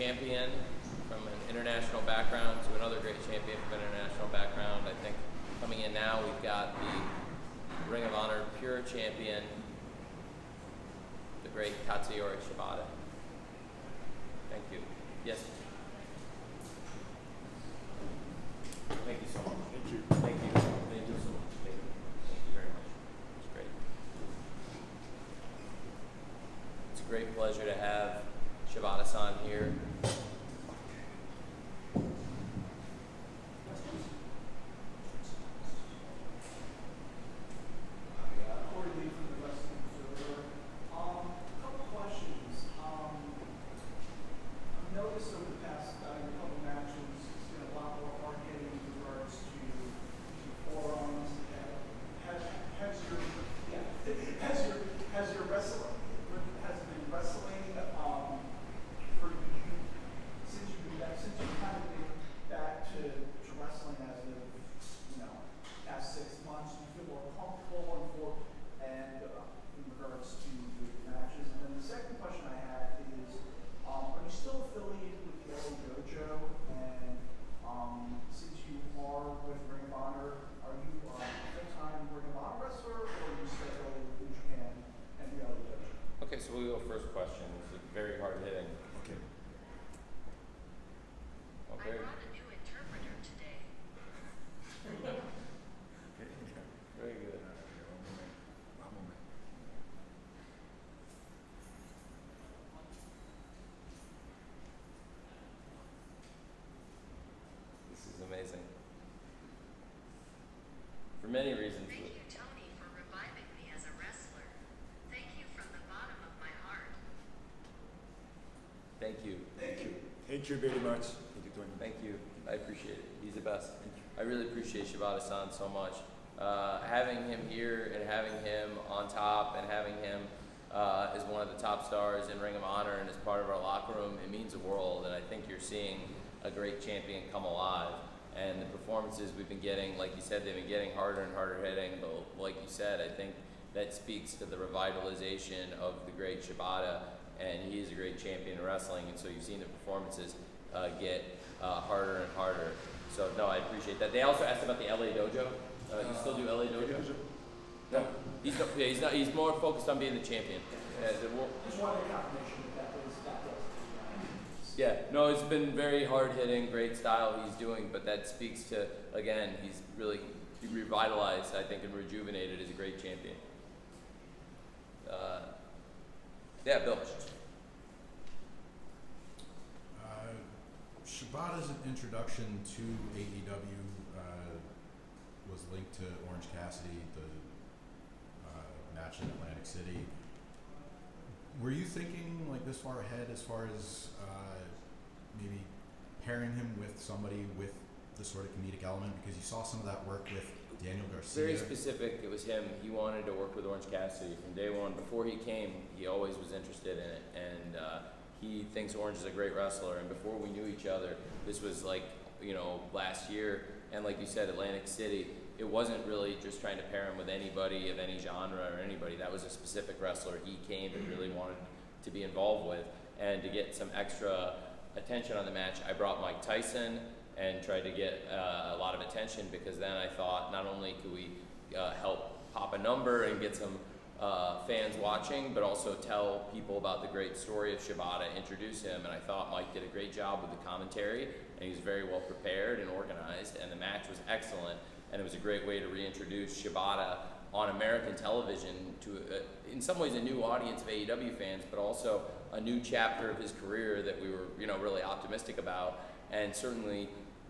champion from an international background to another great champion from an international background. I think coming in now, we've got the Ring of Honor Pure Champion, the great Katsuyori Shibata. Thank you. Yes? Thank you so much. Thank you. Thank you. Thank you so much. Thank you very much. It's great. It's a great pleasure to have Shibata-san here. So we'll go first question. This is very hard hitting. Okay. Okay. I brought a new interpreter today. Very good. One moment. This is amazing. For many reasons. Thank you, Tony, for reviving me as a wrestler. Thank you from the bottom of my heart. Thank you. Thank you. Thank you very much. Thank you, Tony. Thank you. I appreciate it. He's the best. I really appreciate Shibata-san so much. Having him here and having him on top and having him as one of the top stars in Ring of Honor and as part of our locker room, it means the world. And I think you're seeing a great champion come alive. And the performances we've been getting, like you said, they've been getting harder and harder hitting. But like you said, I think that speaks to the revitalization of the great Shibata. And he is a great champion in wrestling. And so you've seen the performances get harder and harder. So no, I appreciate that. They also asked about the LA Dojo. You still do LA Dojo? No, he's not. He's more focused on being the champion. Just wanted confirmation that was. Yeah, no, it's been very hard hitting, great style he's doing, but that speaks to, again, he's really revitalized, I think, and rejuvenated as a great champion. Yeah, Bill. Shibata's introduction to AEW was linked to Orange Cassidy, the match in Atlantic City. Were you thinking like this far ahead as far as maybe pairing him with somebody with the sort of comedic element? Because you saw some of that work with Daniel Garcia. Very specific, it was him. He wanted to work with Orange Cassidy from day one. Before he came, he always was interested in it. And he thinks Orange is a great wrestler. And before we knew each other, this was like, last year. And like you said, Atlantic City, it wasn't really just trying to pair him with anybody of any genre or anybody. That was a specific wrestler he came and really wanted to be involved with. And to get some extra attention on the match, I brought Mike Tyson and tried to get a lot of attention, because then I thought not only could we help pop a number and get some fans watching, but also tell people about the great story of Shibata, introduce him. And I thought Mike did a great job with the commentary, and he was very well prepared and organized, and the match was excellent. And it was a great way to reintroduce Shibata on American television to, in some ways, a new audience of AEW fans, but also a new chapter of his career that we were, really optimistic about. And certainly,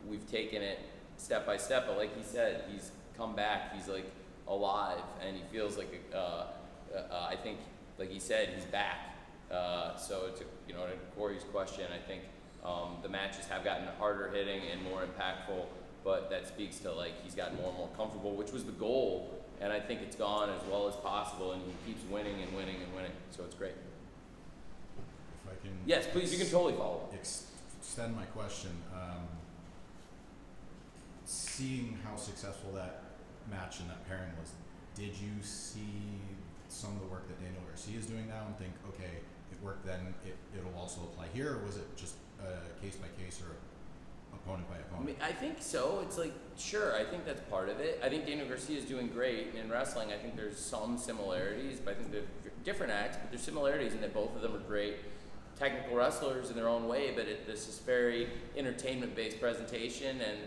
we've taken it step by step. But like he said, he's come back. He's like alive, and he feels like I think, like he said, he's back. So to Corey's question, I think the matches have gotten harder hitting and more impactful. But that speaks to he's gotten more and more comfortable, which was the goal, and I think it's gone as well as possible, and he keeps winning and winning and winning, so it's great. If I can. Yes, please. You can totally follow. Extend my question. Seeing how successful that match and that pairing was, did you see some of the work that Daniel Garcia is doing now and think, okay, it worked then, it'll also apply here, or was it just case by case or opponent by I opponent? mean, I think so. It's like, sure, I think that's part of it. I think Daniel Garcia is doing great, and in wrestling, I think there's some similarities, but I think they're different acts, but there's similarities in that both of them are great technical wrestlers in their own way, but this is very entertainment-based presentation, and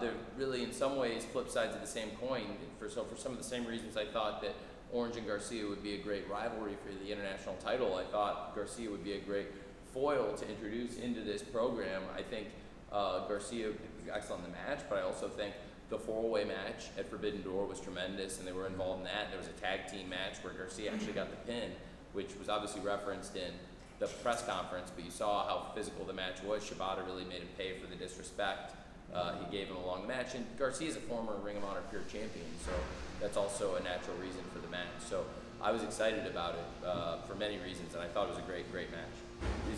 they're really, in some ways, flip sides of the same coin. For some of the same reasons I thought that Orange and Garcia would be a great rivalry for the international title, I thought Garcia would be a great foil to introduce into this program. I think Garcia excellent in the match, but I also think the 4-way match at Forbidden Door was tremendous, and they were involved in that. There was a tag team match where Garcia actually got the pin, which was obviously referenced in the press conference, but you saw how physical the match was. Shibata really made him pay for the disrespect he gave him along the match, and Garcia is a former Ring of Honor Pure Champion, so that's also a natural reason for the match. So I was excited about it for many reasons, and I thought it was a great match.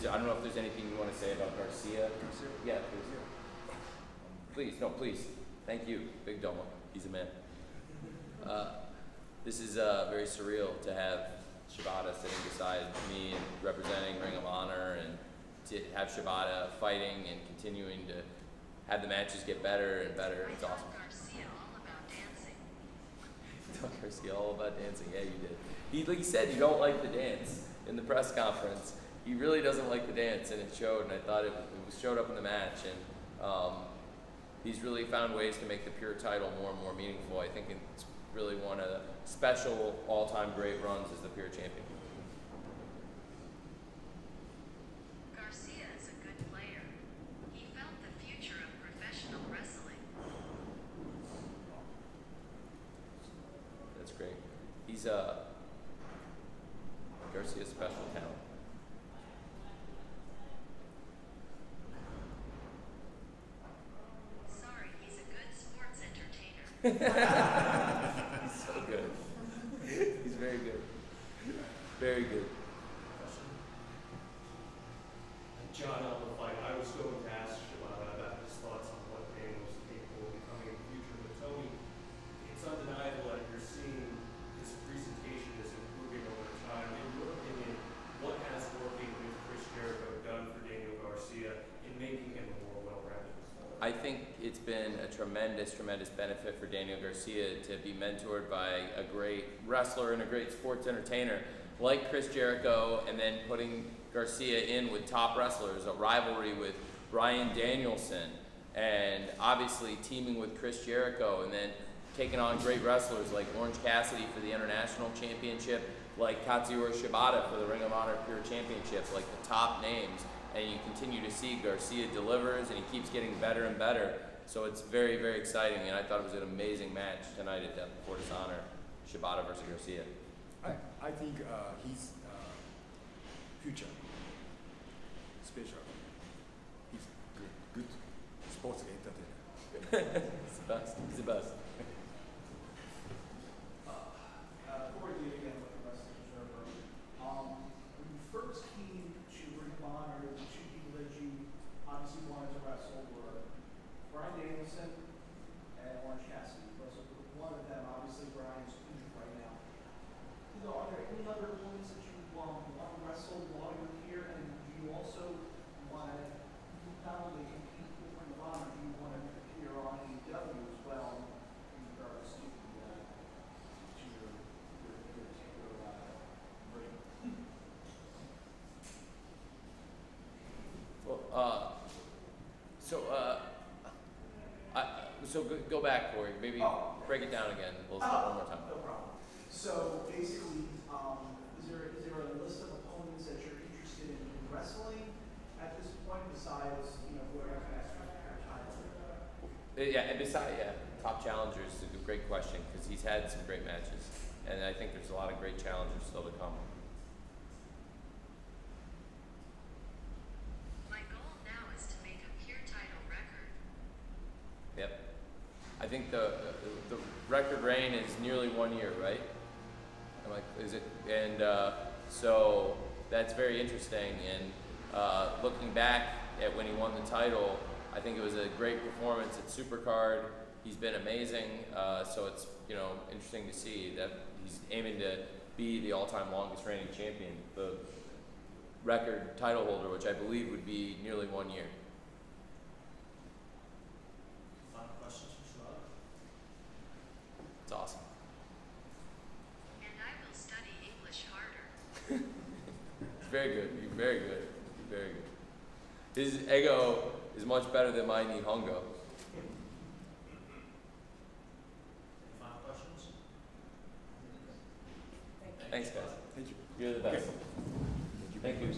I don't know if there's anything you want to say about Garcia. Yeah, please. Please, no, please. Thank you, Big Domo. He's a man. This is very surreal to have Shibata sitting beside me and representing Ring of Honor, and to have Shibata fighting and continuing to have the matches get better and better. It's awesome. Garcia all about dancing. Taught Garcia all about dancing. Yeah, you did. Like he said, you don't like the dance in the press conference. He really doesn't like the dance, and it showed. And I thought it showed up in the match. And he's really found ways to make the Pure title more and more meaningful. I think it's really one of the special all-time great runs as the Pure champion. Garcia is a good player. He felt the future of professional wrestling. That's great. He's Garcia's special talent. Sorry, he's a good sports entertainer. He's so good. He's very good. Very good. John Elba fight. I was going to ask Shibata about his thoughts on what Daniel was capable of becoming in the future, but Tony, it's undeniable that you're seeing his presentation is improving over time. In your opinion, what has working with Chris Jericho done for Daniel Garcia in making him a more well-rounded wrestler? I think it's been a tremendous benefit for Daniel Garcia to be mentored by a great wrestler and a great sports entertainer like Chris Jericho, and then putting Garcia in with top wrestlers, a rivalry with Bryan Danielson, and obviously teaming with Chris Jericho, and then taking on great wrestlers like Orange Cassidy for the International Championship, like Katsuyori Shibata for the Ring of Honor Pure Championship, like the top names. And you continue to see Garcia delivers, and he keeps getting better and better. So it's very, very exciting, and I thought it was an amazing match tonight at Death Before Dishonor, Shibata versus Garcia. I think his future special. He's good sports entertainer. He's the best. He's the best. Corey Lee again with the Wrestling Observer. When you first came to Ring of Honor, the two people that you obviously wanted to wrestle were Bryan Danielson and Orange Cassidy. But one of them, obviously, Bryan's injured right now. Are there any other opponents that you want to wrestle while you're here? And do you also want to not only compete with Ring of Honor, do you want to appear on AEW as well in regards to your ring? Well, so go back, Corey. Maybe break it down again. We'll start one more time. No problem. So basically, is there a list of opponents that you're interested in wrestling at this point besides, whoever has your title? Top challengers is a great question because he's had some great matches, and I think there's a lot of great challengers still to come. My goal now is to make a pure title record. Yep. I think the record reign is nearly 1 year, right? Is it? And so that's very interesting. And looking back at when he won the title, I think it was a great performance at Supercard. He's been amazing. So it's interesting to see that he's aiming to be the all-time longest reigning champion. record title holder, which I believe would be nearly 1 year. Final questions for Shibata? It's awesome. And I will study English harder. It's very good. You're very good. You're very good. His ego is much better than my Nihongo. Any final questions? Thanks, guys. Thank you. You're the best. Okay. Thank you.